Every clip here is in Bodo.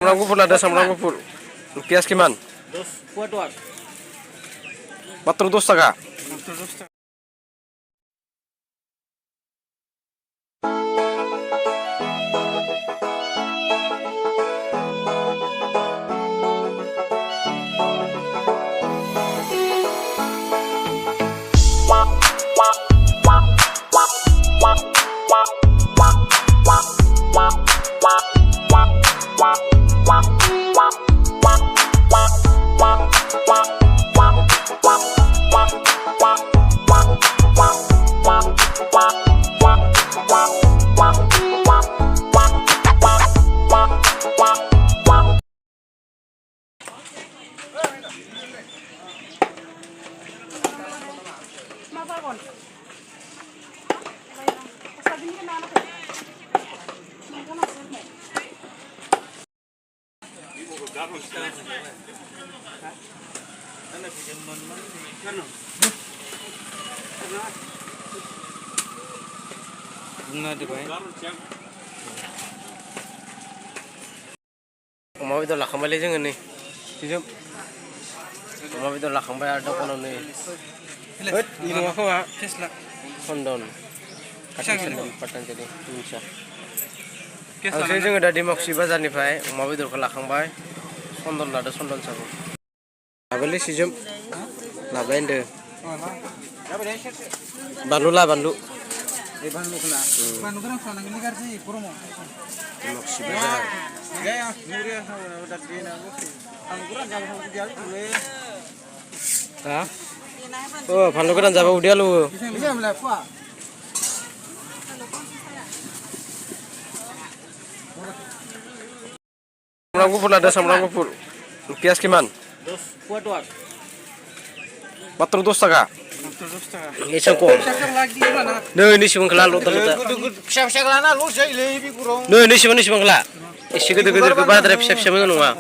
Sampurang gufur ada sampurang gufur. Pias kiman? 400 taka. Oma betul lakambai जोङो नै सिजोम अमा बेदर लाखांबाय आरो दखानाव नै होद इ नङा खोमा सन्दन पाटानसालि मिनथिया आंसो जोङो दा डिमाकुसि बाजारनिफ्राय अमा बेदरखौ लाखांबाय सन्दन लादो सन्दन साबो लाबायलै सिजोम लाबाय होनदो बानलु ला बानलु डिमाकुसि बाजार फानलु गोरान जाबा उदैया लुवो सामब्राम गुफुर लादो सामब्राम गुफुर पियाज किमान 410 taka एसेबां खम नै नैसिबां खोला ल'दा ल'दा फिसा फिसा लाना लस जायोलै बे गुराव नै नैसिबां खोला एसे गिदिर गिदिर बाराद्राय फिसा फिसा मोजां नङा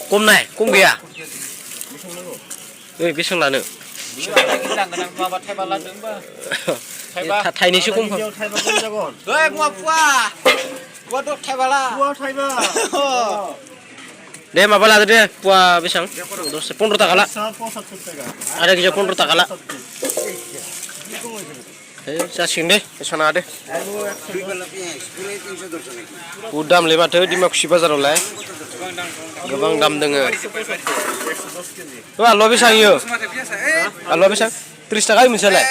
खम नाय खम गैया नै बेसेबां लानो थाइनैसो खम दे माबा लादो दे पुवा बेसेबां 15 taka ला आधा केजियाव 15 taka ला जासिगोन दे बेसेबां नाङा दे बुहुद दामलै माथो डिमाकुसि बाजारावलाय गोबां दाम दोङो आलुआ बेसेबां इयो आलुआ बेसेबां 30 taka मोनसेयालाय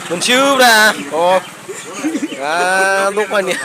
मोनसियोब्रा दखाननिया